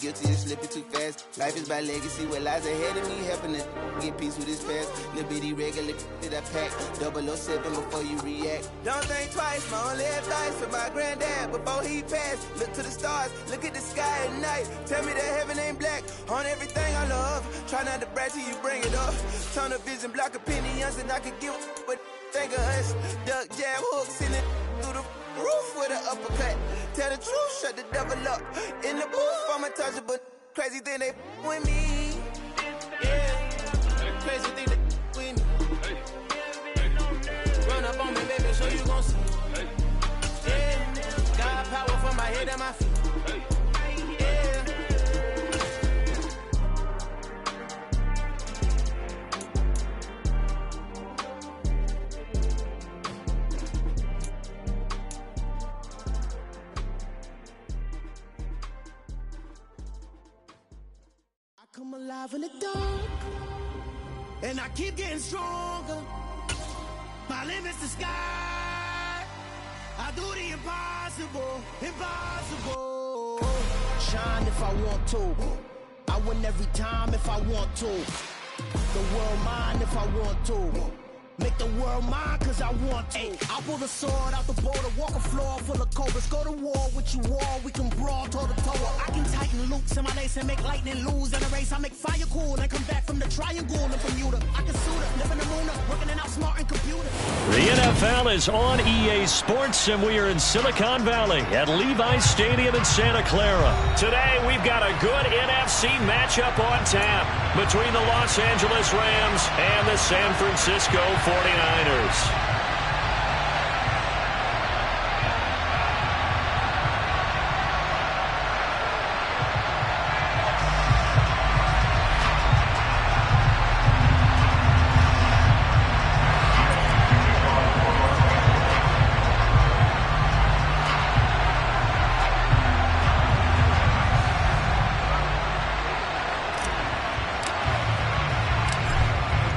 guilty of slipping too fast. Life is by legacy, what lies ahead of me, helping to get peace with this past. Little bitty regular that I pack, 007 before you react. Don't think twice, my only advice for my granddad before he passed. Look to the stars, look at the sky at night. Tell me that heaven ain't black on everything I love. Try not to brag till you bring it up. Tunnel vision, block opinions, and I could give but think of us. Duck jab hooks in it through the roof with an uppercut. Tell the truth, shut the devil up. In the booth, I'm untouchable. Crazy thing they with me. Yeah, crazy thing they with me. Run up on me, baby, so you gon' see. Yeah, got power from my head and my feet. Yeah. Come alive in the dark, and I keep getting stronger. My limit's the sky. I do the impossible, impossible. Shine if I want to. I win every time if I want to. The world mine if I want to. Make the world mine cause I want to. I pull the sword out the border, walk a floor full of cobras. Go to war with you all, we can brawl toe to toe. I can tighten loops in my lace and make lightning lose in a race. I make fire cool and come back from the triangle in Bermuda. I can suit up, live in the moon up, working and outsmarting computer. The NFL is on EA Sports, and we are in Silicon Valley at Levi's Stadium in Santa Clara. Today, we've got a good NFC matchup on tap between the Los Angeles Rams and the San Francisco 49ers.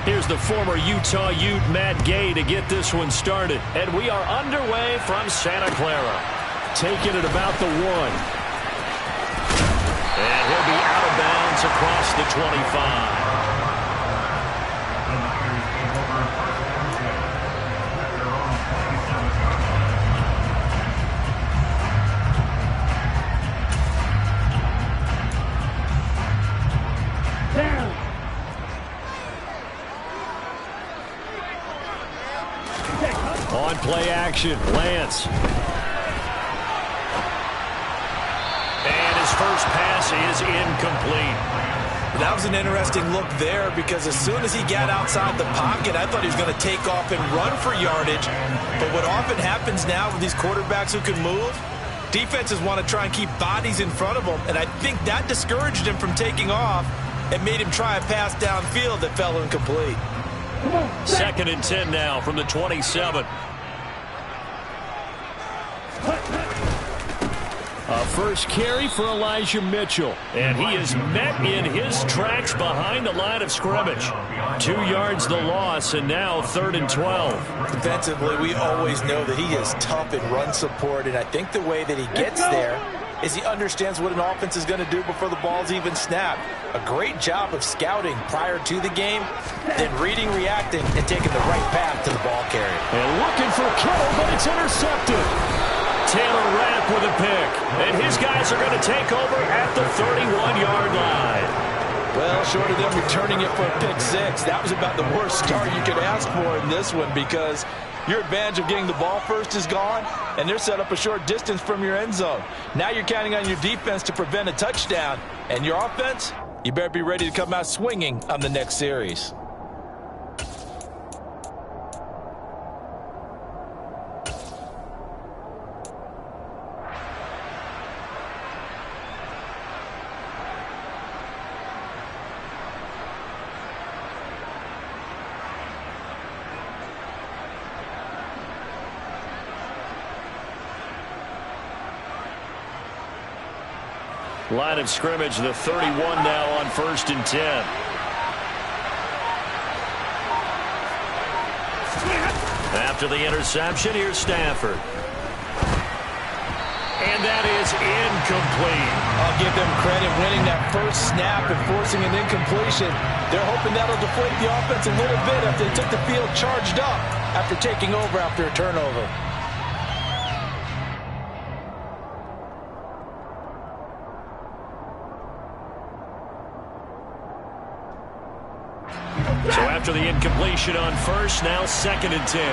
Here's the former Utah Ute Matt Gay to get this one started. And we are underway from Santa Clara. Taking it about the 1. And he'll be out of bounds across the 25. On play action, Lance. And his first pass is incomplete. That was an interesting look there because as soon as he got outside the pocket, I thought he was going to take off and run for yardage. But what often happens now with these quarterbacks who can move, defenses want to try and keep bodies in front of them. And I think that discouraged him from taking off and made him try a pass downfield that fell incomplete. 2nd and 10 now from the 27. A first carry for Elijah Mitchell. And he is met in his tracks behind the line of scrimmage. 2 yards the loss, and now 3rd and 12. Defensively, we always know that he is tough in run support, and I think the way that he gets there is he understands what an offense is going to do before the ball's even snapped. A great job of scouting prior to the game, then reading, reacting, and taking the right path to the ball carrier. And looking for Kittle, but it's intercepted. Taylor Rapp with a pick, and his guys are going to take over at the 31-yard line. Well, short of them returning it for a pick 6, that was about the worst start you could ask for in this one because your advantage of getting the ball first is gone, and they're set up a short distance from your end zone. Now you're counting on your defense to prevent a touchdown, and your offense, you better be ready to come out swinging on the next series. Line of scrimmage, the 31 now on 1st and 10. After the interception, here's Stafford. And that is incomplete. I'll give them credit winning snap and forcing an incompletion. They're hoping that'll deflate the offense a little bit after they took the field charged up after taking over after a turnover. So after the incompletion on first, now 2nd and 10.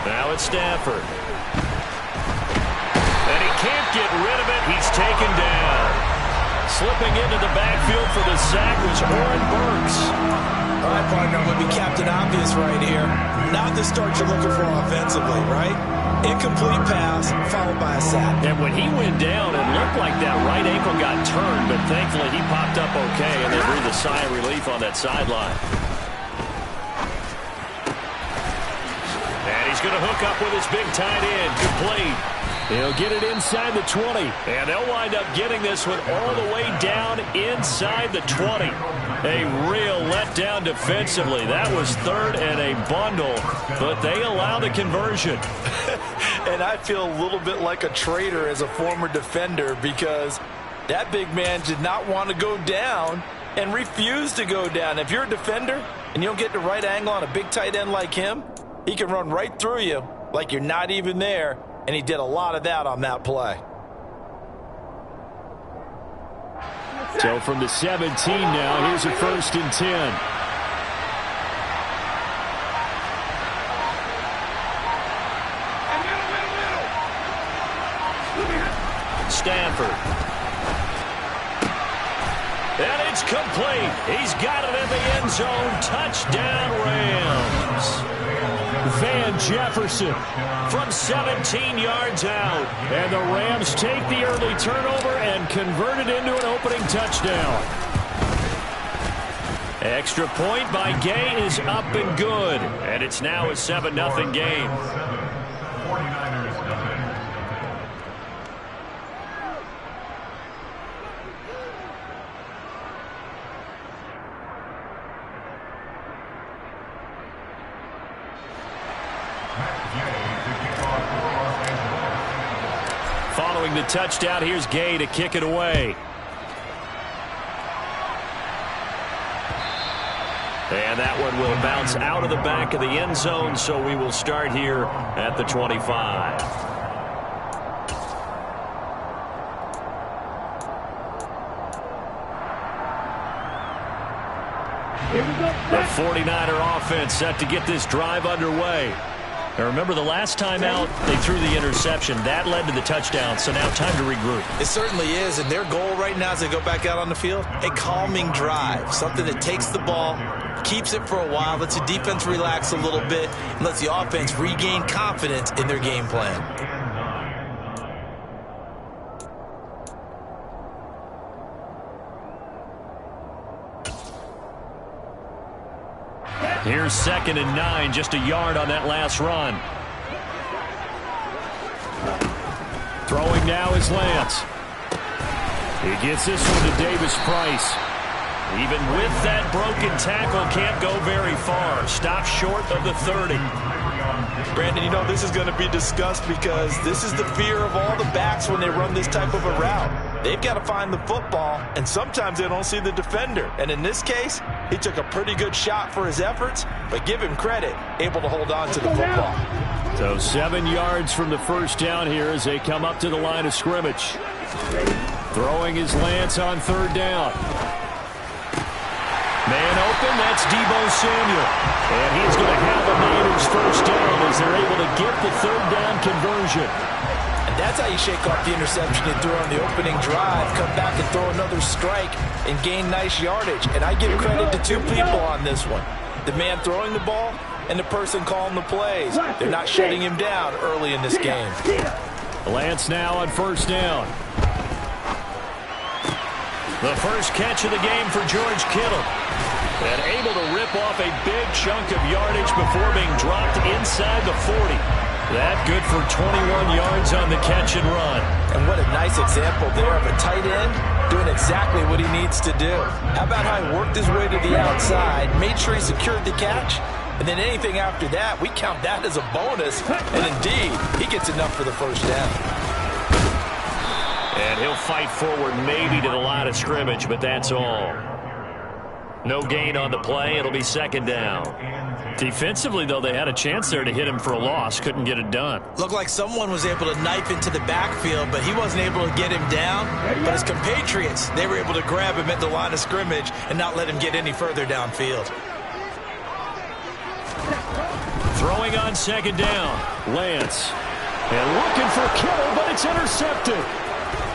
Now it's Stafford. And he can't get rid of it. He's taken down. Slipping into the backfield for the sack was Oren Burks. All right, partner, would be Captain Obvious right here. Not the start you're looking for offensively, right? Incomplete pass followed by a sack. And when he went down, it looked like that right ankle got turned, but thankfully he popped up okay, and they breathed a sigh of relief on that sideline. And he's going to hook up with his big tight end. Complete. He'll get it inside the 20, and they'll wind up getting this one all the way down inside the 20. A real letdown defensively. That was 3rd and a bundle, but they allow the conversion. And I feel a little bit like a traitor as a former defender because that big man did not want to go down and refused to go down. If you're a defender and you don't get the right angle on a big tight end like him, he can run right through you like you're not even there, and he did a lot of that on that play. So from the 17 now, here's a 1st and 10. Stafford. And it's complete. He's got it in the end zone. Touchdown, Rams. Van Jefferson from 17 yards out. And the Rams take the early turnover and convert it into an opening touchdown. Extra point by Gay is up and good. And it's now a 7-0 game. Following the touchdown, here's Gay to kick it away. And that one will bounce out of the back of the end zone, so we will start here at the 25. The 49er offense set to get this drive underway. Now remember, the last time out, they threw the interception. That led to the touchdown, so now time to regroup. It certainly is, and their goal right now as they go back out on the field, a calming drive, something that takes the ball, keeps it for a while, lets the defense relax a little bit, and lets the offense regain confidence in their game plan. Here's 2nd and 9, just a yard on that last run. Throwing now is Lance. He gets this one to Davis Price. Even with that broken tackle, can't go very far. Stops short of the 30. Brandon, you know this is going to be discussed because this is the fear of all the backs when they run this type of a route. They've got to find the football, and sometimes they don't see the defender. And in this case, he took a pretty good shot for his efforts, but give him credit, able to hold on to the football. So 7 yards from the first down here as they come up to the line of scrimmage. Throwing is Lance on 3rd down. Man open, that's Deebo Samuel. And he's going to have the Niners first down as they're able to get the 3rd down conversion. And that's how you shake off the interception you threw on the opening drive. Come back and throw another strike and gain nice yardage. And I give credit to 2 people on this one. The man throwing the ball and the person calling the plays. They're not shutting him down early in this game. Lance now on 1st down. The first catch of the game for George Kittle. And able to rip off a big chunk of yardage before being dropped inside the 40. That good for 21 yards on the catch and run. And what a nice example there of a tight end doing exactly what he needs to do. How about how he worked his way to the outside, made sure he secured the catch, and then anything after that, we count that as a bonus. And indeed, he gets enough for the first down. And he'll fight forward maybe to the line of scrimmage, but that's all. No gain on the play. It'll be second down. Defensively, though, they had a chance there to hit him for a loss. Couldn't get it done. Looked like someone was able to knife into the backfield, but he wasn't able to get him down. But his compatriots, they were able to grab him at the line of scrimmage and not let him get any further downfield. Throwing on second down, Lance. And looking for Kittle, but it's intercepted.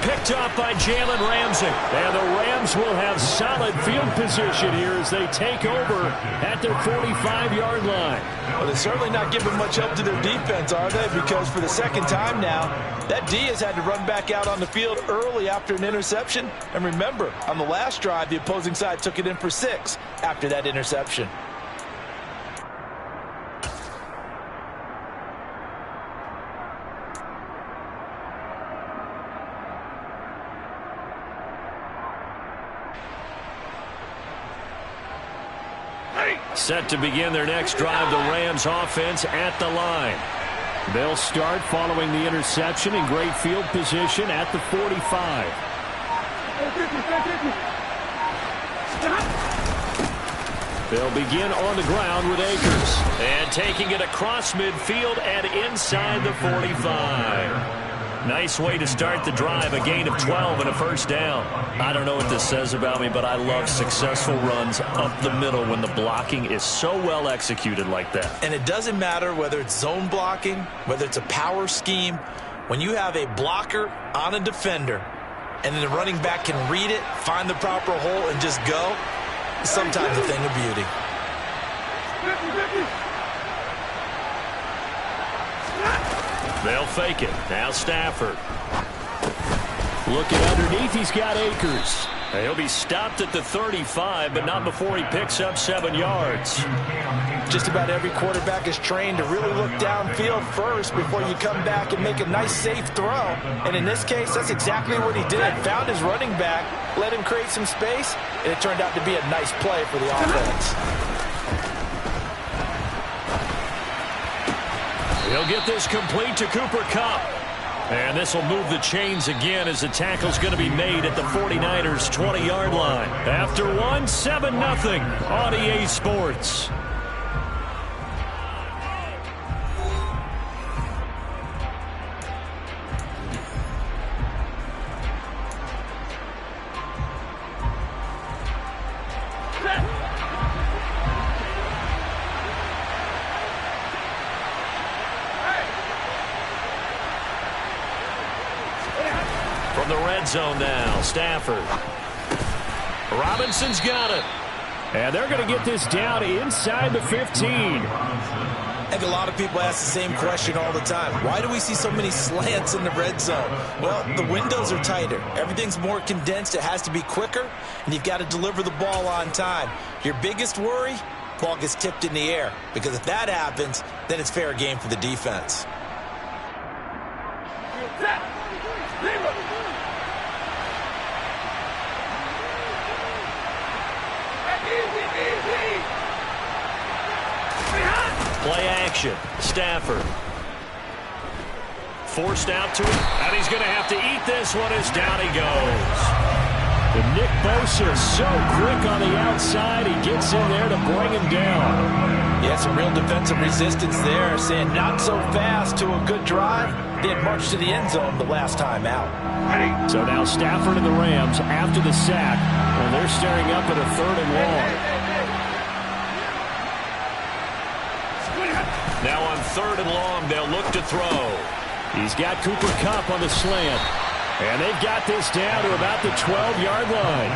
Picked off by Jalen Ramsey. And the Rams will have solid field position here as they take over at their 45-yard line. Well, they're certainly not giving much help to their defense, are they? Because for the second time now, that D has had to run back out on the field early after an interception. And remember, on the last drive, the opposing side took it in for 6 after that interception. Set to begin their next drive, the Rams offense at the line. They'll start following the interception in great field position at the 45. They'll begin on the ground with Akers. And taking it across midfield and inside the 45. Nice way to start the drive, a gain of 12 and a first down. I don't know what this says about me, but I love successful runs up the middle when the blocking is so well executed like that. And it doesn't matter whether it's zone blocking, whether it's a power scheme. When you have a blocker on a defender and then the running back can read it, find the proper hole, and just go, it's sometimes a thing of beauty. They'll fake it. Now Stafford. Looking underneath, he's got Akers. He'll be stopped at the 35, but not before he picks up 7 yards. Just about every quarterback is trained to really look downfield first before you come back and make a nice, safe throw. And in this case, that's exactly what he did. Found his running back, let him create some space, and it turned out to be a nice play for the offense. He'll get this complete to Cooper Kupp. And this will move the chains again as the tackle's going to be made at the 49ers' 20-yard line. After 7-0 on EA Sports. From the red zone now, Stafford. Robinson's got it. And they're going to get this down inside the 15. I think a lot of people ask the same question all the time. Why do we see so many slants in the red zone? Well, the windows are tighter. Everything's more condensed. It has to be quicker, and you've got to deliver the ball on time. Your biggest worry, ball gets tipped in the air, because if that happens, then it's fair game for the defense. Play action. Stafford. Forced out to him. And he's going to have to eat this one as down he goes. And Nick Bosa is so quick on the outside. He gets in there to bring him down. Yeah, some real defensive resistance there. Saying not so fast to a good drive. They had marched to the end zone the last time out. So now Stafford and the Rams after the sack. And they're staring up at a 3rd and long. Now on 3rd and long, they'll look to throw. He's got Cooper Kupp on the slant. And they've got this down to about the 12-yard line.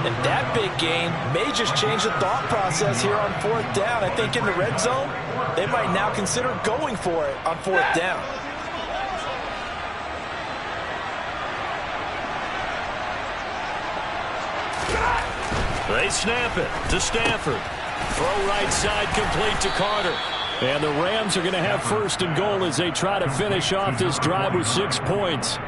And that big gain may just change the thought process here on 4th down. I think in the red zone, they might now consider going for it on 4th down. They snap it to Stafford. Throw right side complete to Carter. And the Rams are going to have 1st and goal as they try to finish off this drive with 6 points.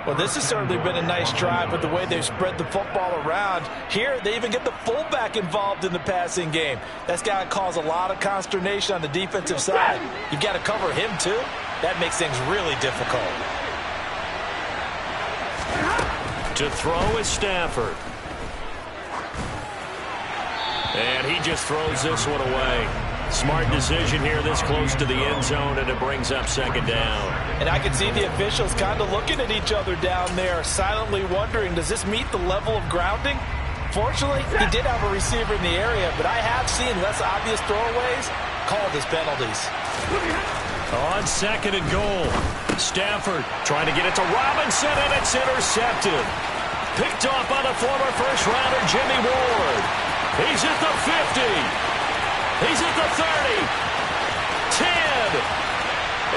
Well, this has certainly been a nice drive with the way they've spread the football around. Here, they even get the fullback involved in the passing game. That's got to cause a lot of consternation on the defensive side. You've got to cover him, too. That makes things really difficult. To throw is Stafford. And he just throws this one away. Smart decision here this close to the end zone, and it brings up second down. And I can see the officials kind of looking at each other down there, silently wondering, does this meet the level of grounding? Fortunately, he did have a receiver in the area, but I have seen less obvious throwaways called as penalties. On second and goal, Stafford trying to get it to Robinson, and it's intercepted. Picked off by the former first-rounder Jimmy Ward. He's at the 50. He's at the 30. 10.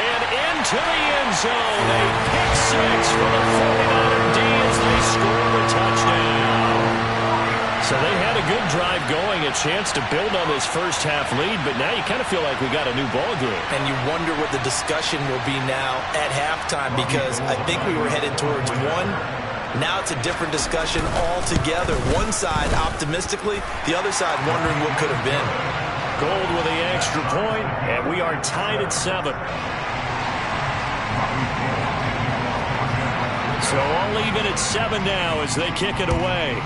And into the end zone. A pick six for the 49er D as they score the touchdown. So they had a good drive going, a chance to build on this first half lead, but now you kind of feel like we got a new ball game. And you wonder what the discussion will be now at halftime, because I think we were headed towards one. Now it's a different discussion altogether. One side optimistically, the other side wondering what could have been. Gold with the extra point, and we are tied at 7. So all even at 7 now as they kick it away.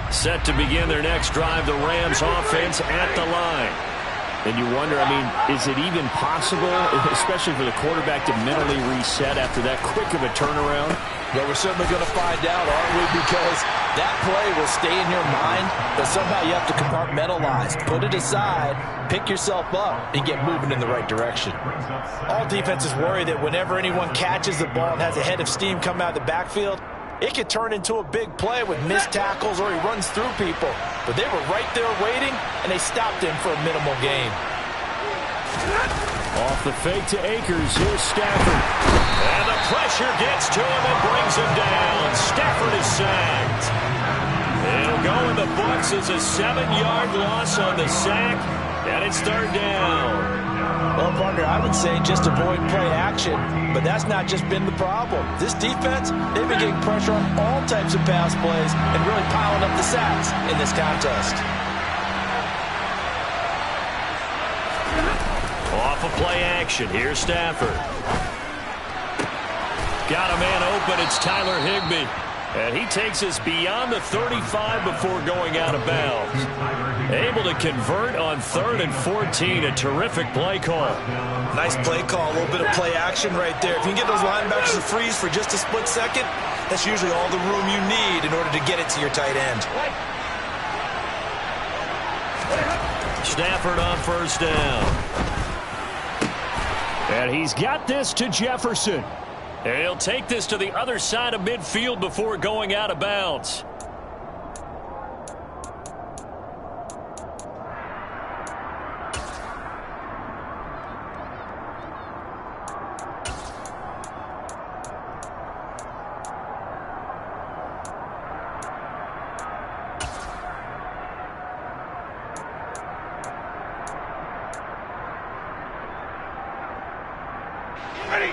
Set to begin their next drive, the Rams offense at the line. And you wonder, I mean, is it even possible, especially for the quarterback, to mentally reset after that quick of a turnaround? Well, we're certainly going to find out, aren't we? Because that play will stay in your mind, but somehow you have to compartmentalize. Put it aside, pick yourself up, and get moving in the right direction. All defenses worry that whenever anyone catches the ball and has a head of steam come out of the backfield, it could turn into a big play with missed tackles or he runs through people. But they were right there waiting, and they stopped him for a minimal gain. Off the fake to Akers, here's Stafford. And the pressure gets to him and brings him down. Stafford is sacked. It'll go in the books as a 7-yard loss on the sack, and it's third down. Well, partner, I would say just avoid play action, but that's not just been the problem. This defense, they've been getting pressure on all types of pass plays and really piling up the sacks in this contest. Off of play action, here's Stafford. Got a man open, it's Tyler Higbee. And he takes us beyond the 35 before going out of bounds. Able to convert on 3rd and 14. A terrific play call. Nice play call. A little bit of play action right there. If you can get those linebackers to freeze for just a split second, that's usually all the room you need in order to get it to your tight end. Stafford on first down. And he's got this to Jefferson. And he'll take this to the other side of midfield before going out of bounds. Ready?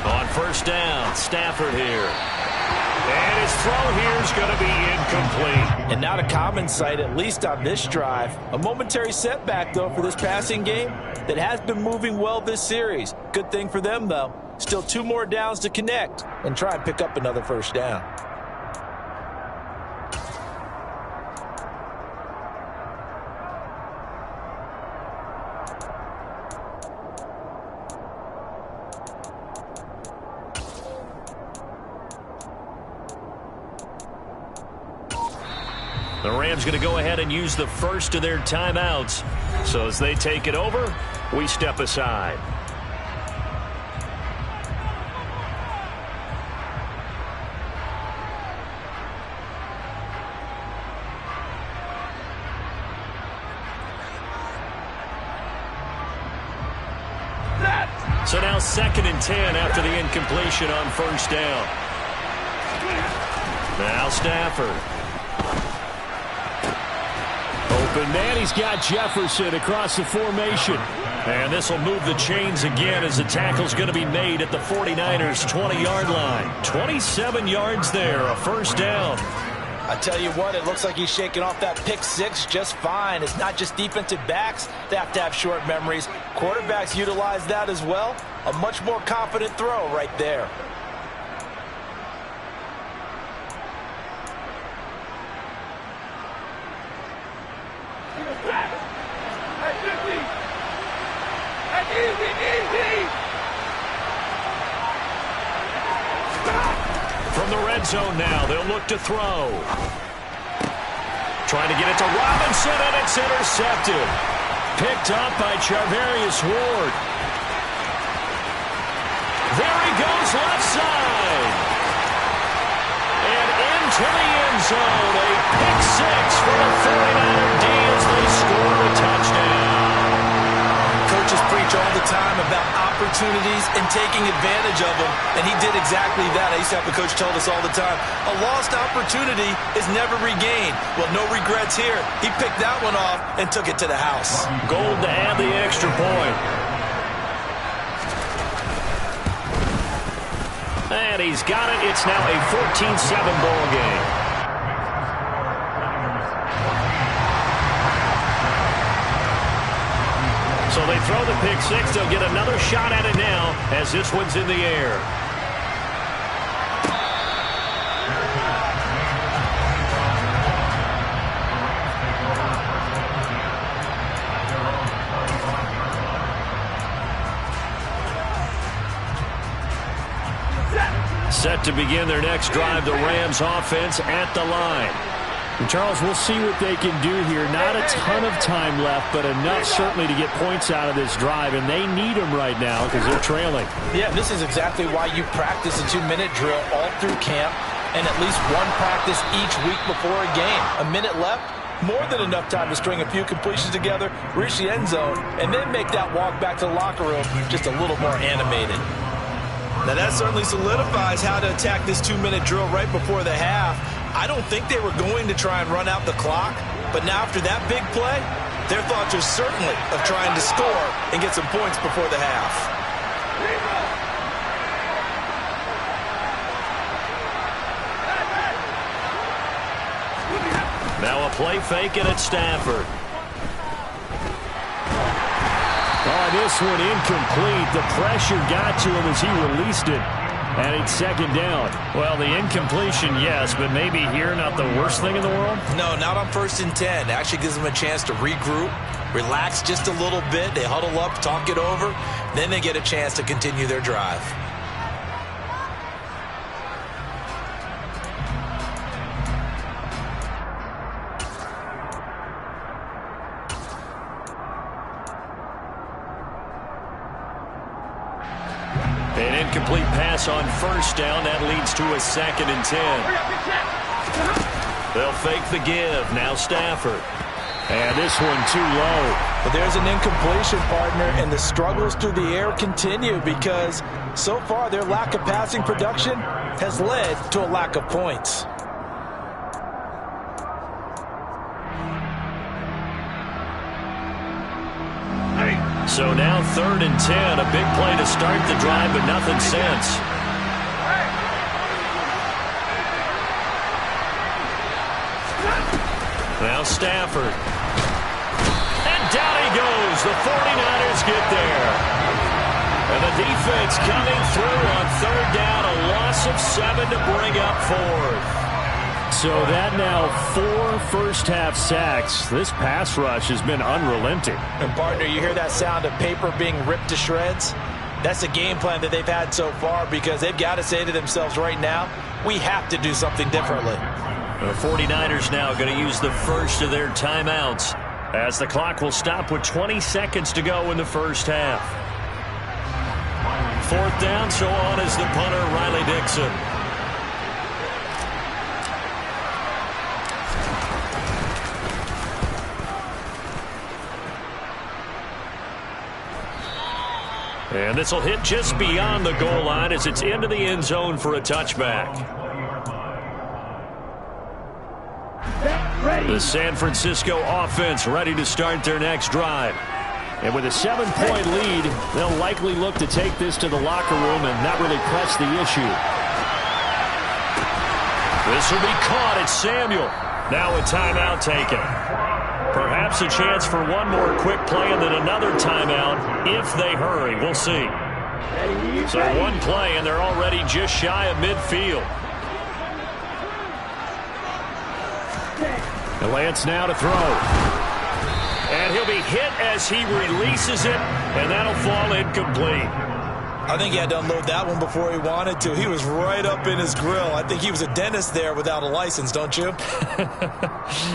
On first down, Stafford here. And his throw here is going to be incomplete. And not a common sight, at least on this drive. A momentary setback, though, for this passing game that has been moving well this series. Good thing for them, though. Still 2 more downs to connect and try and pick up another first down. The Rams going to go ahead and use the first of their timeouts. So as they take it over, we step aside. So now 2nd and 10 after the incompletion on first down. Now Stafford. Open man, he's got Jefferson across the formation. And this will move the chains again as the tackle's going to be made at the 49ers' 20-yard line. 27 yards there, a first down. I tell you what, it looks like he's shaking off that pick six just fine. It's not just defensive backs that have to have short memories. Quarterbacks utilize that as well. A much more confident throw right there. From the red zone now, they'll look to throw. Trying to get it to Robinson, and it's intercepted. Picked up by Charvarius Ward. There he goes, left side. And into the end zone. A pick six for the 49er D as they score a touchdown. Coaches preach all the time about opportunities and taking advantage of them, and he did exactly that. I used to have a coach tell us all the time, a lost opportunity is never regained. Well, no regrets here. He picked that one off and took it to the house. Gold to add the extra point. And he's got it. It's now a 14-7 ball game. So they throw the pick six. They'll get another shot at it now as this one's in the air. Set to begin their next drive, the Rams offense at the line. And Charles, we'll see what they can do here. Not a ton of time left, but enough certainly to get points out of this drive, and they need them right now because they're trailing. Yeah, this is exactly why you practice a 2-minute drill all through camp and at least one practice each week before a game. A minute left, more than enough time to string a few completions together, reach the end zone, and then make that walk back to the locker room just a little more animated. Now that certainly solidifies how to attack this 2-minute drill right before the half. I don't think they were going to try and run out the clock, but now after that big play, their thoughts are certainly of trying to score and get some points before the half. Now a play fake, and it's Stafford. Oh, this one incomplete. The pressure got to him as he released it. And it's second down. Well, the incompletion, yes, but maybe here not the worst thing in the world? No, not on 1st and 10. It actually gives them a chance to regroup, relax just a little bit. They huddle up, talk it over. Then they get a chance to continue their drive. An incomplete pass on first down. That leads to a 2nd and 10. They'll fake the give. Now Stafford. And this one too low. But there's an incompletion, partner, and the struggles through the air continue because so far their lack of passing production has led to a lack of points. So now 3rd and 10. A big play to start the drive, but nothing since. Now Stafford. And down he goes. The 49ers get there. And the defense coming through on 3rd down. A loss of 7 to bring up 4th. So that now 4 first-half sacks. This pass rush has been unrelenting. And, partner, you hear that sound of paper being ripped to shreds? That's the game plan that they've had so far because they've got to say to themselves right now, we have to do something differently. The 49ers now going to use the first of their timeouts as the clock will stop with 20 seconds to go in the first half. 4th down, so on is the punter, Riley Dixon. And this will hit just beyond the goal line as it's into the end zone for a touchback. The San Francisco offense ready to start their next drive. And with a 7-point lead, they'll likely look to take this to the locker room and not really press the issue. This will be caught. It's Samuel. Now a timeout taken. Perhaps a chance for one more quick play and then another timeout if they hurry. We'll see. So one play, and they're already just shy of midfield. And Lance now to throw. And he'll be hit as he releases it, and that'll fall incomplete. I think he had to unload that one before he wanted to. He was right up in his grill. I think he was a dentist there without a license, don't you?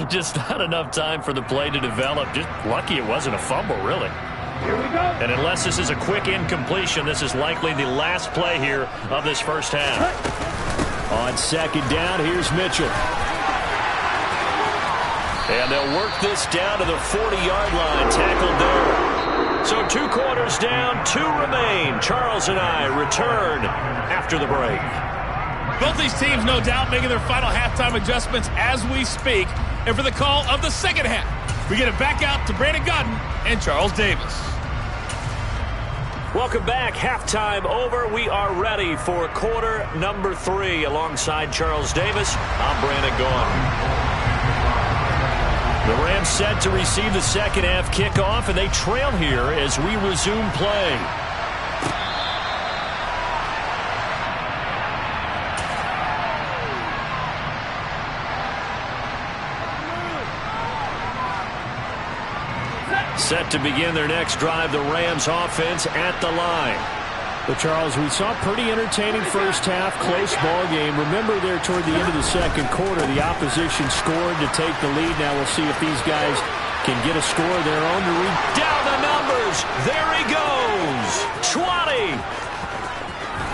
Just not enough time for the play to develop. Just lucky it wasn't a fumble, really. Here we go. And unless this is a quick incompletion, this is likely the last play here of this first half. On second down, here's Mitchell. And they'll work this down to the 40-yard line, tackled there. So 2 quarters down, 2 remain. Charles and I return after the break. Both these teams, no doubt, making their final halftime adjustments as we speak. And for the call of the second half, we get it back out to Brandon Godden and Charles Davis. Welcome back. Halftime over. We are ready for quarter number 3. Alongside Charles Davis, I'm Brandon Gaudin. The Rams set to receive the second half kickoff, and they trail here as we resume play. Set to begin their next drive, the Rams offense at the line. But, Charles, we saw a pretty entertaining first half, close ball game. Remember there toward the end of the second quarter, the opposition scored to take the lead. Now we'll see if these guys can get a score of their own to read. Down the numbers. There he goes. 20.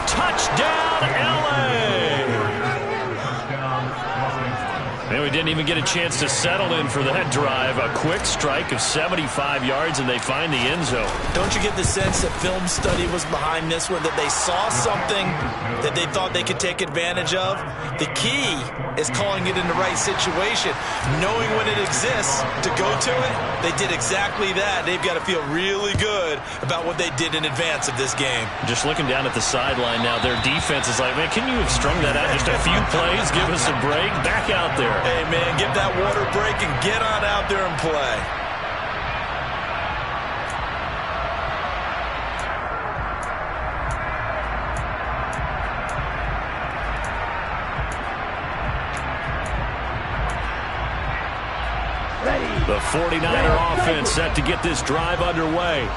Touchdown, L.A. And we didn't even get a chance to settle in for that drive. A quick strike of 75 yards, and they find the end zone. Don't you get the sense that film study was behind this one, that they saw something that they thought they could take advantage of? The key is calling it in the right situation, knowing when it exists to go to it. They did exactly that. They've got to feel really good about what they did in advance of this game. Just looking down at the sideline now, their defense is like, man, can you have strung that out just a few plays? Give us a break. Back out there. Hey, man, give that water break and get on out there and play. The 49er offense set to get this drive underway.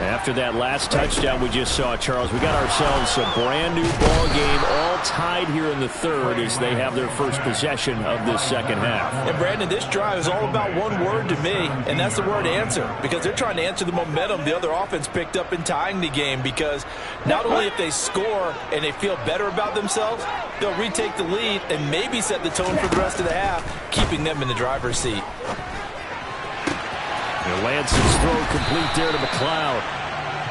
After that last touchdown we just saw, Charles, we got ourselves a brand new ball game, all tied here in the third as they have their first possession of this second half. And Brandon, this drive is all about one word to me, and that's the word answer, because they're trying to answer the momentum the other offense picked up in tying the game, because not only if they score and they feel better about themselves, they'll retake the lead and maybe set the tone for the rest of the half, keeping them in the driver's seat. Lance's throw complete there to McLeod.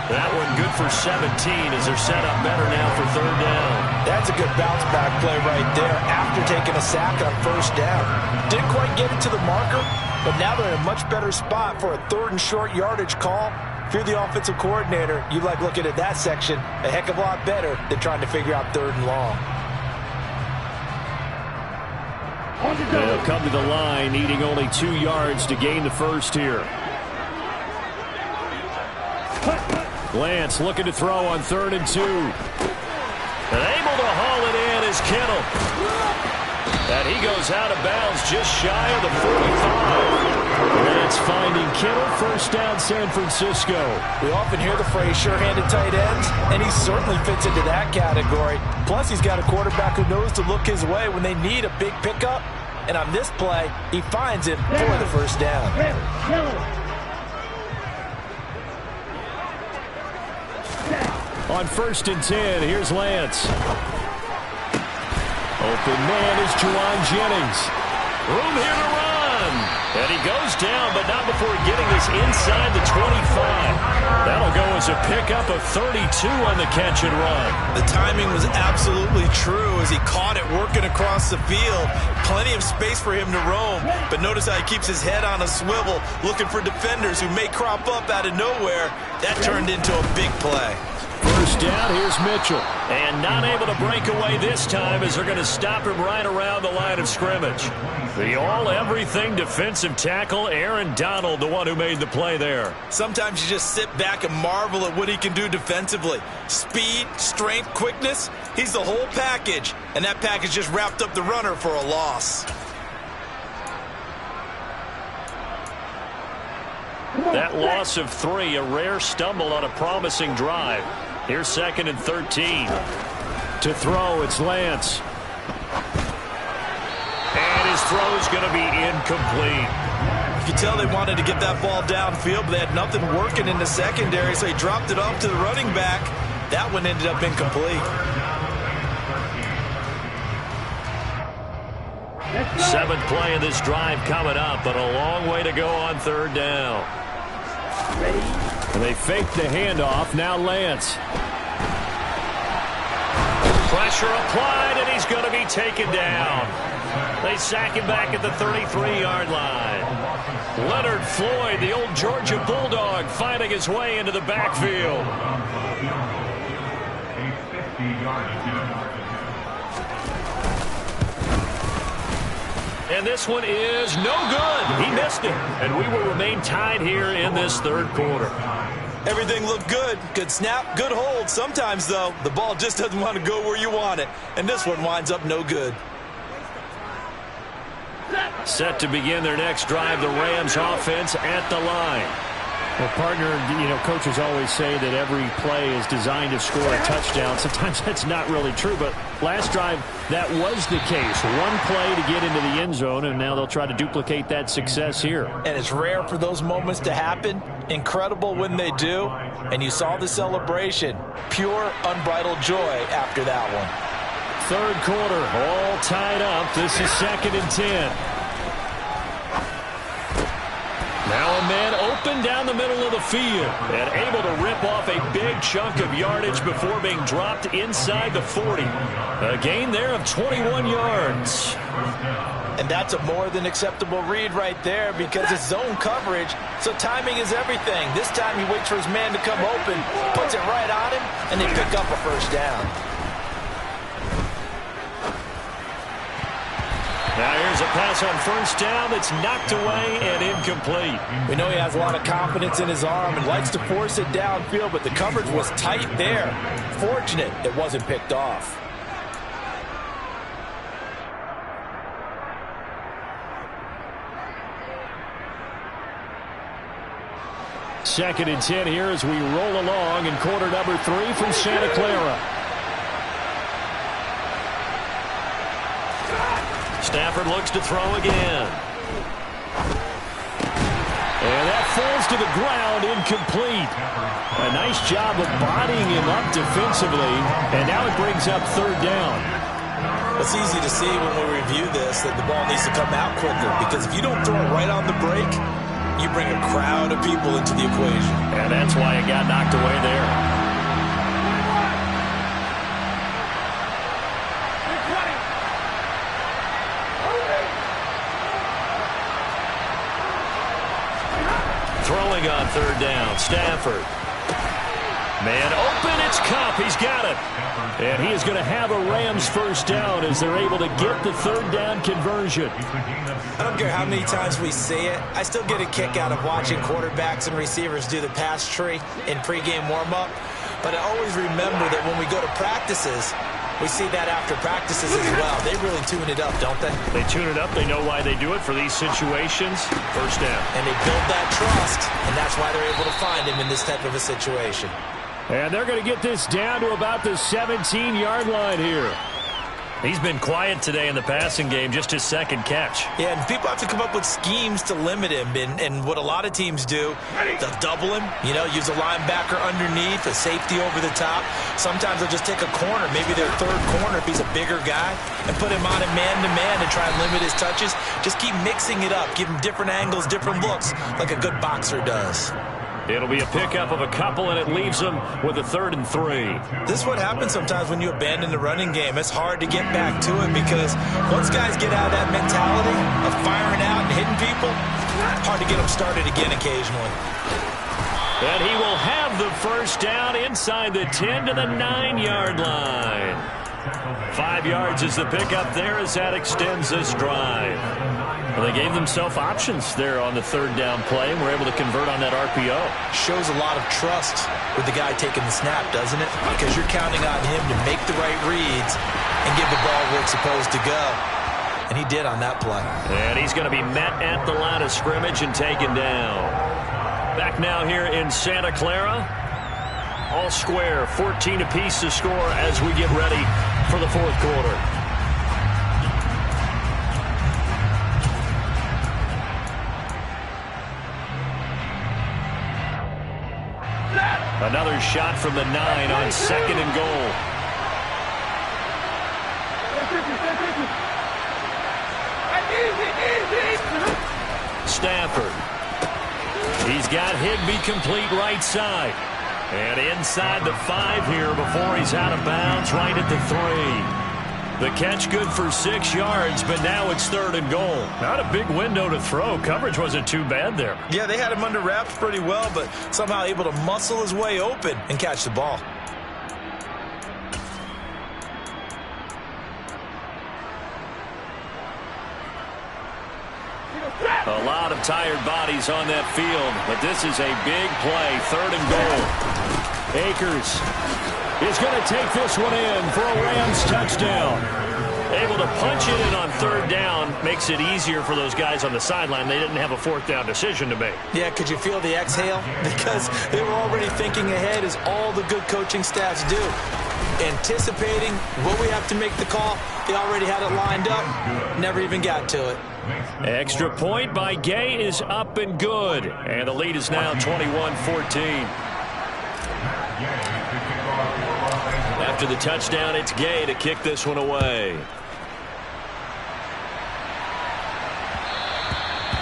That one good for 17 as they're set up better now for third down. That's a good bounce back play right there after taking a sack on first down. Didn't quite get it to the marker, but now they're in a much better spot for a third and short yardage call. If you're the offensive coordinator, you like looking at that section a heck of a lot better than trying to figure out third and long. They'll come to the line, needing only 2 yards to gain the first here. Lance looking to throw on 3rd and 2. And able to haul it in is Kittle. And he goes out of bounds just shy of the 45. Lance finding Kittle, first down San Francisco. We often hear the phrase sure-handed tight ends, and he certainly fits into that category. Plus, he's got a quarterback who knows to look his way when they need a big pickup. And on this play, he finds him for the first down. On 1st and 10, here's Lance. Open man is Juwan Jennings. Room here to run. And he goes down, but not before getting this inside the 25. That'll go as a pickup of 32 on the catch and run. The timing was absolutely true as he caught it working across the field. Plenty of space for him to roam, but notice how he keeps his head on a swivel, looking for defenders who may crop up out of nowhere. That turned into a big play. First down, here's Mitchell. And not able to break away this time as they're going to stop him right around the line of scrimmage. The all-everything defensive tackle, Aaron Donald, the one who made the play there. Sometimes you just sit back and marvel at what he can do defensively. Speed, strength, quickness, he's the whole package. And that package just wrapped up the runner for a loss. That loss of 3, a rare stumble on a promising drive. Here's 2nd and 13. To throw, it's Lance. And his throw's going to be incomplete. You could tell they wanted to get that ball downfield, but they had nothing working in the secondary, so he dropped it off to the running back. That one ended up incomplete. 7th play of this drive coming up, but a long way to go on 3rd down. And they fake the handoff. Now Lance. Pressure applied, and he's going to be taken down. They sack him back at the 33-yard line. Leonard Floyd, the old Georgia Bulldog, finding his way into the backfield. And this one is no good. He missed it. And we will remain tied here in this 3rd quarter. Everything looked good. Good snap, good hold. Sometimes, though, the ball just doesn't want to go where you want it. And this one winds up no good. Set to begin their next drive, the Rams offense at the line. Well, partner, coaches always say that every play is designed to score a touchdown. Sometimes that's not really true, but last drive, that was the case. One play to get into the end zone, and now they'll try to duplicate that success here. And it's rare for those moments to happen. Incredible when they do. And you saw the celebration. Pure, unbridled joy after that one. 3rd quarter, all tied up. This is 2nd and 10. Now a man open down the middle of the field and able to rip off a big chunk of yardage before being dropped inside the 40. A gain there of 21 yards. And that's a more than acceptable read right there because it's zone coverage, so timing is everything. This time he waits for his man to come open, puts it right on him, and they pick up a 1st down. Now here's a pass on 1st down that's knocked away and incomplete. We know he has a lot of confidence in his arm and likes to force it downfield, but the coverage was tight there. Fortunate it wasn't picked off. Second and 10 here as we roll along in quarter number 3 from Santa Clara. Stafford looks to throw again. And that falls to the ground, incomplete. A nice job of bodying him up defensively, and now it brings up 3rd down. It's easy to see when we review this that the ball needs to come out quicker, because if you don't throw it right on the break, you bring a crowd of people into the equation. And that's why it got knocked away there. Throwing on 3rd down, Stafford. Man open, it's Cup. He's got it. And he is going to have a Rams 1st down as they're able to get the 3rd down conversion. I don't care how many times we see it. I still get a kick out of watching quarterbacks and receivers do the pass tree in pregame warm-up. But I always remember that when we go to practices, we see that after practices as well. They really tune it up, don't they? They tune it up. They know why they do it for these situations. 1st down. And they build that trust, and that's why they're able to find him in this type of a situation. And they're going to get this down to about the 17-yard line here. He's been quiet today in the passing game, just his second catch. Yeah, and people have to come up with schemes to limit him. And what a lot of teams do, they'll double him, use a linebacker underneath, a safety over the top. Sometimes they'll just take a corner, maybe their third corner if he's a bigger guy, and put him on a man-to-man and try and limit his touches. Just keep mixing it up, give him different angles, different looks, like a good boxer does. It'll be a pickup of a couple, and it leaves them with a 3rd and 3. This is what happens sometimes when you abandon the running game. It's hard to get back to it because once guys get out of that mentality of firing out and hitting people, hard to get them started again occasionally. And he will have the first down inside the 10 to the 9-yard line. 5 yards is the pickup there as that extends this drive. Well, they gave themselves options there on the 3rd down play and were able to convert on that RPO. Shows a lot of trust with the guy taking the snap, doesn't it? Because you're counting on him to make the right reads and give the ball where it's supposed to go. And he did on that play. And he's going to be met at the line of scrimmage and taken down. Back now here in Santa Clara. All square, 14 apiece to score as we get ready for the 4th quarter. Another shot from the 9 on 2nd and goal. Stafford. He's got Higbee complete right side. And inside the 5 here before he's out of bounds right at the 3. The catch good for 6 yards, but now it's 3rd and goal. Not a big window to throw. Coverage wasn't too bad there. Yeah, they had him under wraps pretty well, but somehow able to muscle his way open and catch the ball. A lot of tired bodies on that field, but this is a big play. 3rd and goal. Akers is going to take this one in for a Rams touchdown. Able to punch it in on 3rd down makes it easier for those guys on the sideline. They didn't have a 4th down decision to make. Yeah, could you feel the exhale? Because they were already thinking ahead, as all the good coaching staffs do. Anticipating what we have to make the call. They already had it lined up. Never even got to it. Extra point by Gay is up and good. And the lead is now 21-14. After the touchdown, it's Gay to kick this one away.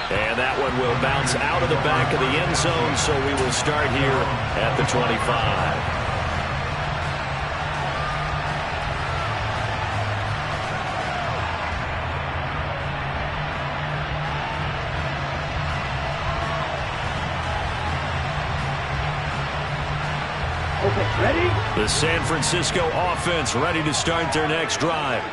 And that one will bounce out of the back of the end zone, so we will start here at the 25. The San Francisco offense ready to start their next drive.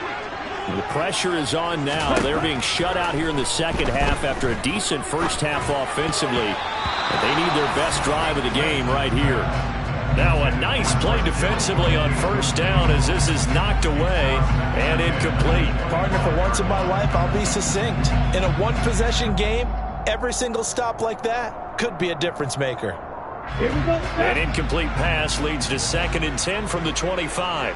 The pressure is on now. They're being shut out here in the 2nd half after a decent first half offensively. But they need their best drive of the game right here. Now a nice play defensively on 1st down as this is knocked away and incomplete. Partner, for once in my life, I'll be succinct. In a one-possession game, every single stop like that could be a difference maker. An incomplete pass leads to 2nd and 10 from the 25.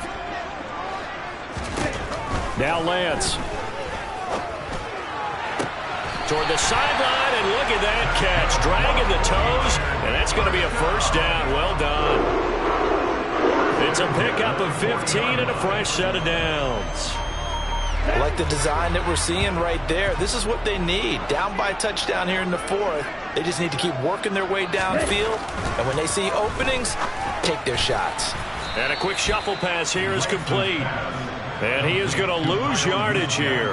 Now Lance. Toward the sideline, and look at that catch. Dragging the toes, and that's going to be a 1st down. Well done. It's a pickup of 15 and a fresh set of downs. I like the design that we're seeing right there. This is what they need. Down by a touchdown here in the 4th. They just need to keep working their way downfield. And when they see openings, take their shots. And a quick shuffle pass here is complete. And he is going to lose yardage here.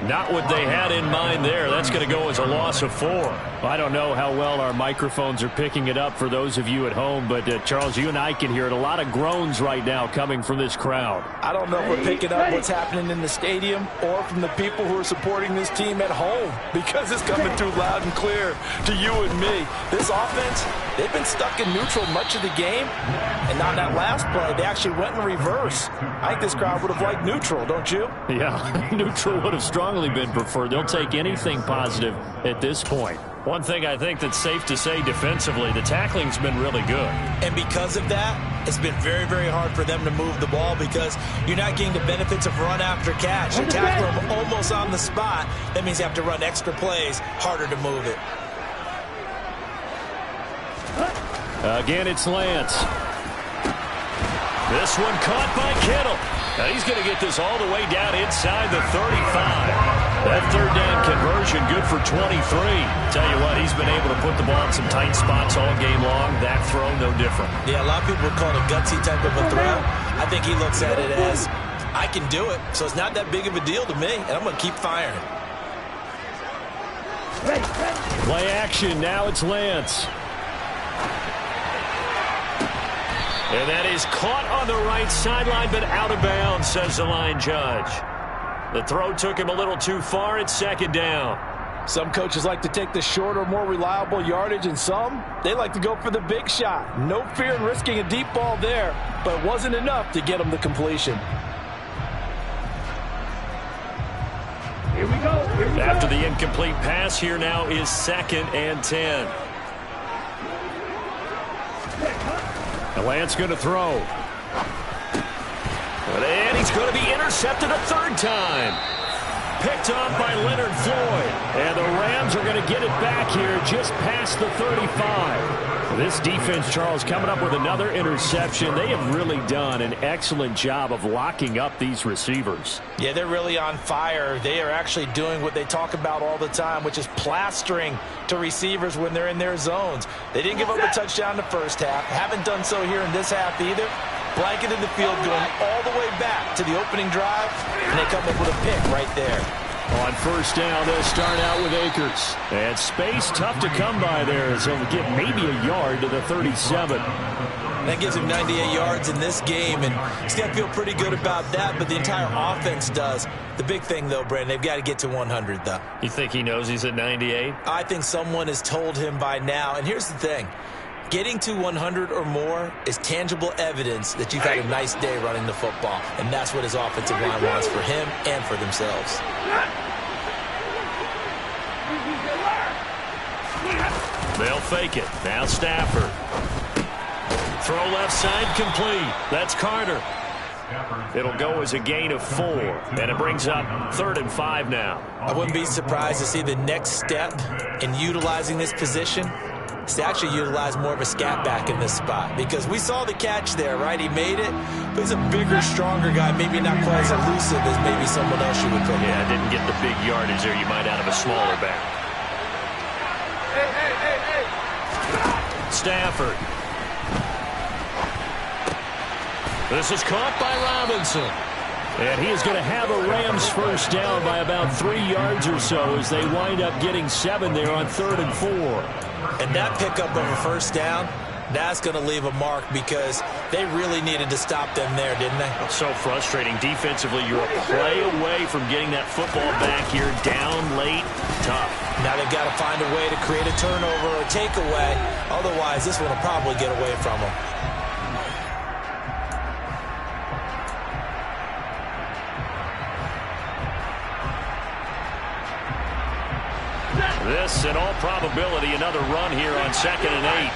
Not what they had in mind there. That's going to go as a loss of 4. Well, I don't know how well our microphones are picking it up for those of you at home, but Charles, you and I can hear it. A lot of groans right now coming from this crowd. I don't know if we're picking up what's happening in the stadium or from the people who are supporting this team at home, because it's coming through loud and clear to you and me. This offense, they've been stuck in neutral much of the game, and on that last play, they actually went in reverse. I think this crowd would have liked neutral, don't you? Yeah, neutral would have strongly been preferred. They'll take anything positive at this point. One thing I think that's safe to say defensively, the tackling's been really good. And because of that, it's been very, very hard for them to move the ball because you're not getting the benefits of run after catch. You tackle them almost on the spot. That means you have to run extra plays, harder to move it. Again, it's Lance. This one caught by Kittle. Now he's going to get this all the way down inside the 35. That third down conversion good for 23. Tell you what, he's been able to put the ball in some tight spots all game long. That throw, no different. Yeah, a lot of people would call it a gutsy type of a throw. I think he looks at it as, I can do it, so it's not that big of a deal to me, and I'm going to keep firing. Play action, now it's Lance. And that is caught on the right sideline, but out of bounds, says the line judge. The throw took him a little too far. It's second down. Some coaches like to take the shorter, more reliable yardage, and some, they like to go for the big shot. No fear in risking a deep ball there, but it wasn't enough to get him the completion. Here we go. After the incomplete pass, here now is 2nd and 10. And Lance going to throw. And he's going to be intercepted a third time. Picked off by Leonard Floyd. And the Rams are going to get it back here just past the 35. This defense, Charles, coming up with another interception. They have really done an excellent job of locking up these receivers. Yeah, they're really on fire. They are actually doing what they talk about all the time, which is plastering to receivers when they're in their zones. They didn't give up a touchdown in the first half. Haven't done so here in this half either. Blanket in the field going all the way back to the opening drive, and they come up with a pick right there. On first down, they'll start out with Akers. And space tough to come by there, as he'll get maybe a yard to the 37. That gives him 98 yards in this game, and he's got to feel pretty good about that, but the entire offense does. The big thing, though, Brandon, they've got to get to 100, though. You think he knows he's at 98? I think someone has told him by now, and here's the thing. Getting to 100 or more is tangible evidence that you've had a nice day running the football, and that's what his offensive line wants for him and for themselves. They'll fake it. Now Stafford. Throw left side complete. That's Carter. It'll go as a gain of 4, and it brings up 3rd and 5 now. I wouldn't be surprised to see the next step in utilizing this position is to actually utilize more of a scat back in this spot, because we saw the catch there, right? He made it, but he's a bigger, stronger guy, maybe not quite as elusive as maybe someone else you would put. Yeah, didn't get the big yardage there you might out of a smaller back. Stafford. This is caught by Robinson. And he is going to have a Rams first down by about 3 yards or so as they wind up getting 7 there on 3rd and 4. And that pickup of a first down, that's going to leave a mark, because they really needed to stop them there, didn't they? So frustrating. Defensively, you're a play away from getting that football back here, down late, tough. Now they've got to find a way to create a turnover or a takeaway. Otherwise, this one will probably get away from them. This, in all probability, another run here on 2nd and 8.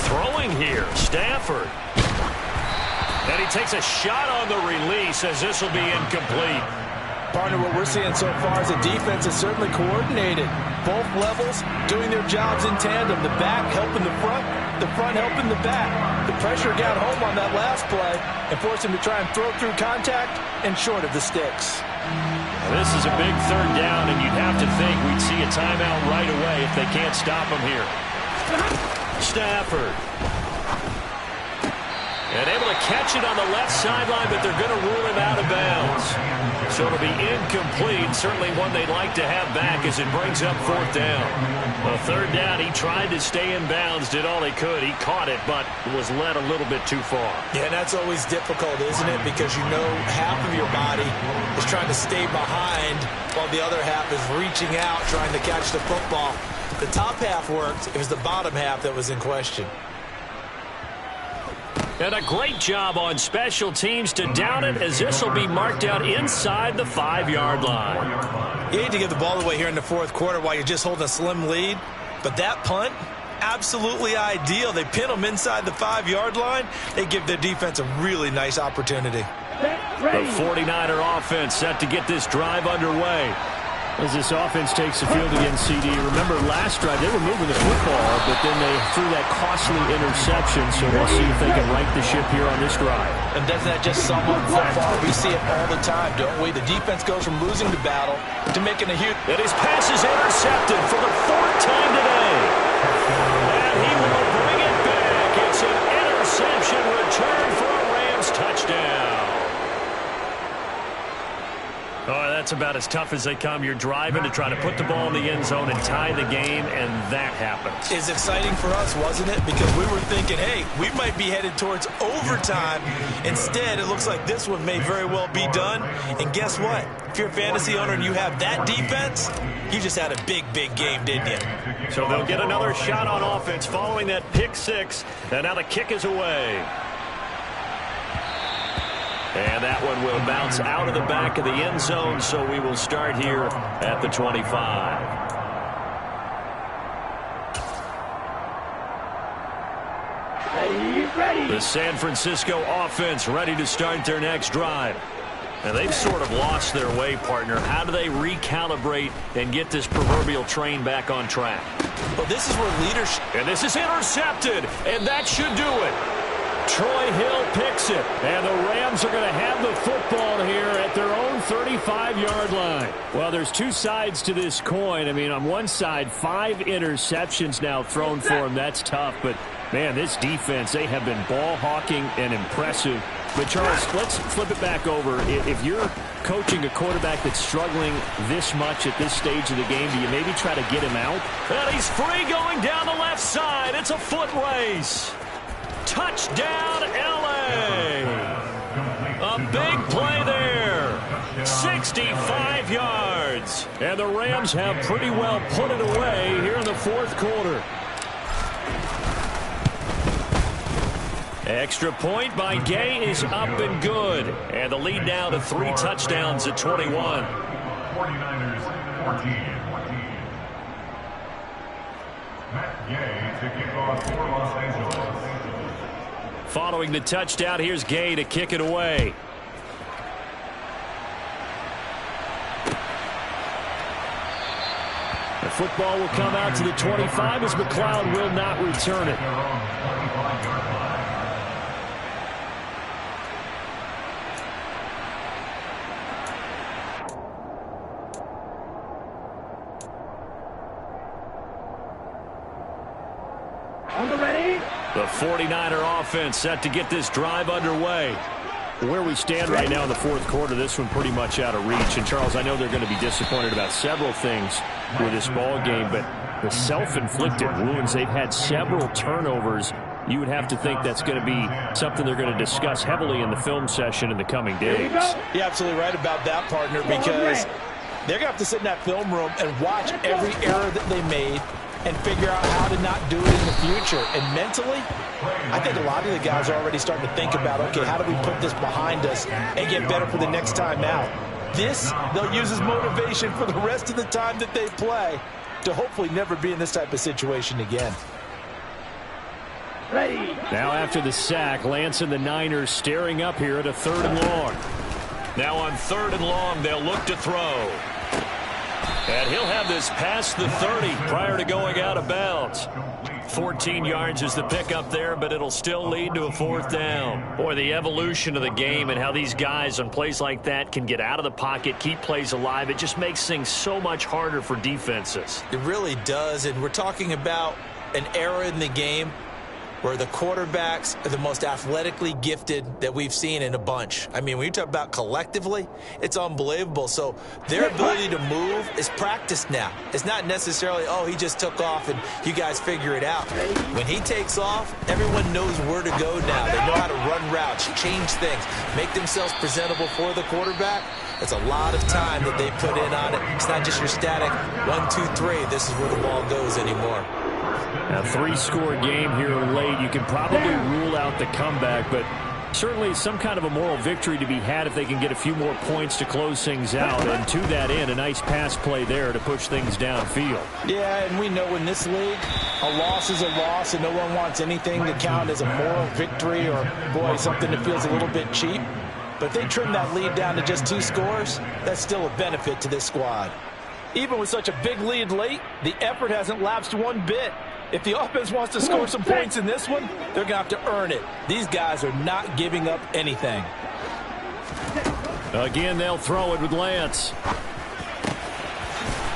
Throwing here, Stafford. And he takes a shot on the release as this will be incomplete. Partner, what we're seeing so far is the defense is certainly coordinated. Both levels doing their jobs in tandem. The back helping the front helping the back. The pressure got home on that last play and forced him to try and throw through contact and short of the sticks. This is a big 3rd down, and you'd have to think we'd see a timeout right away if they can't stop him here. Stafford. And able to catch it on the left sideline, but they're going to rule him out of bounds. So it'll be incomplete. Certainly one they'd like to have back as it brings up 4th down. Well, 3rd down, he tried to stay in bounds, did all he could. He caught it, but was led a little bit too far. Yeah, and that's always difficult, isn't it? Because you know half of your body is trying to stay behind while the other half is reaching out, trying to catch the football. The top half worked. It was the bottom half that was in question. And a great job on special teams to down it, as this will be marked out inside the 5-yard line. You hate to give the ball away here in the fourth quarter while you're just holding a slim lead, but that punt, absolutely ideal. They pin them inside the 5-yard line. They give their defense a really nice opportunity. The 49er offense set to get this drive underway. As this offense takes the field against CD, remember last drive they were moving the football, but then they threw that costly interception, so we'll see if they can right the ship here on this drive. And doesn't that just sum up football? We see it all the time, don't we? The defense goes from losing the battle to making a huge... And his pass is intercepted for the 4th time today. And he will bring it back. It's an interception return for a Rams touchdown. Oh, that's about as tough as they come. You're driving to try to put the ball in the end zone and tie the game, and that happens. It's exciting for us, wasn't it? Because we were thinking, hey, we might be headed towards overtime. Instead, it looks like this one may very well be done. And guess what? If you're a fantasy owner and you have that defense, you just had a big, big game, didn't you? So they'll get another shot on offense following that pick 6. And now the kick is away. And that one will bounce out of the back of the end zone, so we will start here at the 25. Ready. The San Francisco offense ready to start their next drive. And they've sort of lost their way, partner. How do they recalibrate and get this proverbial train back on track? Well, this is where leadership... And this is intercepted, and that should do it. Troy Hill picks it, and the Rams are going to have the football here at their own 35-yard line. Well, there's two sides to this coin. I mean, on one side, 5 interceptions now thrown for him. That's tough, but, man, this defense, they have been ball hawking and impressive. But, Charles, let's flip it back over. If you're coaching a quarterback that's struggling this much at this stage of the game, do you maybe try to get him out? And he's free going down the left side. It's a foot race. Touchdown, L.A. A big play there. 65 yards. And the Rams have pretty well put it away here in the fourth quarter. Extra point by Gay is up and good. And the lead now to 3 touchdowns at 21. 49ers 14. Matt Gay to kick off for Los Angeles. Following the touchdown, here's Gay to kick it away. The football will come out to the 25 as McLeod will not return it. The 49er offense set to get this drive underway. Where we stand right now in the fourth quarter, this one pretty much out of reach. And, Charles, I know they're going to be disappointed about several things with this ball game, but the self-inflicted wounds, they've had several turnovers. You would have to think that's going to be something they're going to discuss heavily in the film session in the coming days. You're absolutely right about that, partner, because they're going to have to sit in that film room and watch every error that they made and figure out how to not do it in the future. And mentally, I think a lot of the guys are already starting to think about, okay, how do we put this behind us and get better for the next time out? This, they'll use as motivation for the rest of the time that they play to hopefully never be in this type of situation again. Now after the sack, Lance and the Niners staring up here at a 3rd and long. Now on 3rd and long, they'll look to throw. And he'll have this past the 30 prior to going out of bounds. 14 yards is the pickup there, but it'll still lead to a 4th down. Boy, the evolution of the game and how these guys on plays like that can get out of the pocket, keep plays alive, it just makes things so much harder for defenses. It really does, and we're talking about an era in the game where the quarterbacks are the most athletically gifted that we've seen in a bunch. I mean, when you talk about collectively, it's unbelievable. So their ability to move is practiced now. It's not necessarily, oh, he just took off and you guys figure it out. When he takes off, everyone knows where to go now. They know how to run routes, change things, make themselves presentable for the quarterback. It's a lot of time that they put in on it. It's not just your static 1, 2, 3. This is where the ball goes anymore. A 3-score game here late. You can probably rule out the comeback, but certainly some kind of a moral victory to be had if they can get a few more points to close things out. And to that end, a nice pass play there to push things downfield. Yeah, and we know in this league, a loss is a loss, and no one wants anything to count as a moral victory or, boy, something that feels a little bit cheap. But if they trim that lead down to just 2 scores, that's still a benefit to this squad. Even with such a big lead late, the effort hasn't lapsed one bit. If the offense wants to score some points in this one, they're going to have to earn it. These guys are not giving up anything. Again, they'll throw it with Lance.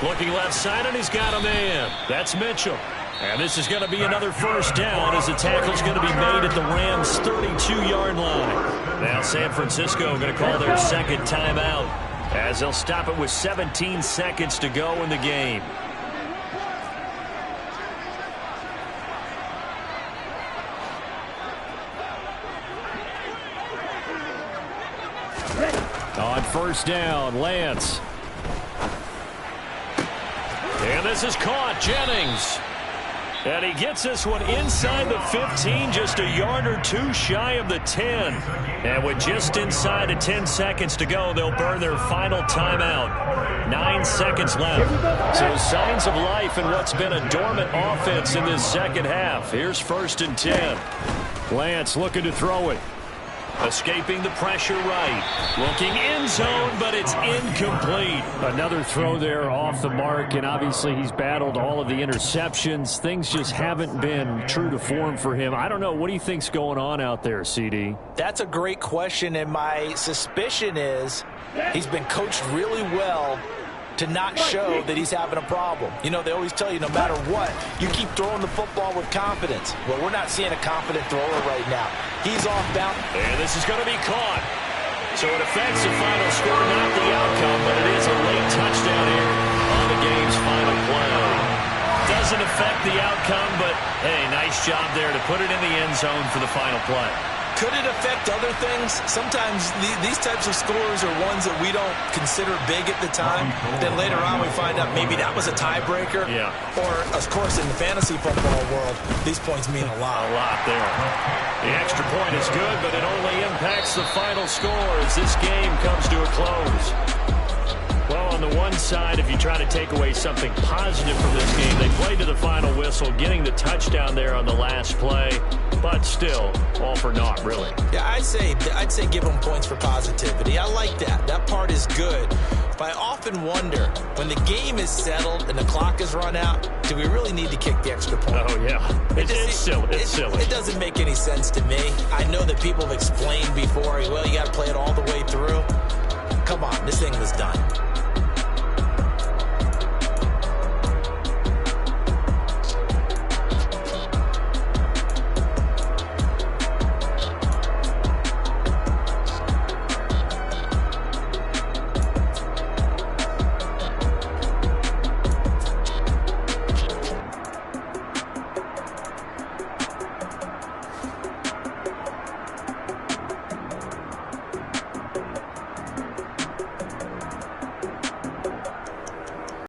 Looking left side, and he's got a man. That's Mitchell. And this is going to be another first down as the tackle's going to be made at the Rams' 32-yard line. Now San Francisco going to call their second timeout as they'll stop it with 17 seconds to go in the game. On first down, Lance. And this is caught, Jennings. And he gets this one inside the 15, just a yard or 2 shy of the 10. And with just inside of 10 seconds to go, they'll burn their final timeout. 9 seconds left. So signs of life in what's been a dormant offense in this second half. Here's 1st and 10. Lance looking to throw it. Escaping the pressure right. Looking end zone, but it's incomplete. Another throw there off the mark, and obviously he's battled all of the interceptions. Things just haven't been true to form for him. I don't know. What do you think's going on out there, CD? That's a great question, and my suspicion is he's been coached really well to not show that he's having a problem. You know, they always tell you no matter what, you keep throwing the football with confidence. Well, we're not seeing a confident thrower right now. He's off balance. And this is going to be caught. So it affects the final score, not the outcome, but it is a late touchdown here on the game's final play. Doesn't affect the outcome, but, hey, nice job there to put it in the end zone for the final play. Could it affect other things? Sometimes these types of scores are ones that we don't consider big at the time. Then later on we find out maybe that was a tiebreaker. Yeah. Or, of course, in the fantasy football world, these points mean a lot. A lot there. The extra point is good, but it only impacts the final score as this game comes to a close. Well, on the one side, if you try to take away something positive from this game, they played to the final whistle, getting the touchdown there on the last play, but still, all for naught, really. Yeah, I'd say give them points for positivity. I like that. That part is good. But I often wonder, when the game is settled and the clock is run out, do we really need to kick the extra point? Oh, yeah. It's silly. It's silly. It doesn't make any sense to me. I know that people have explained before, well, you got to play it all the way through. Come on, this thing was done.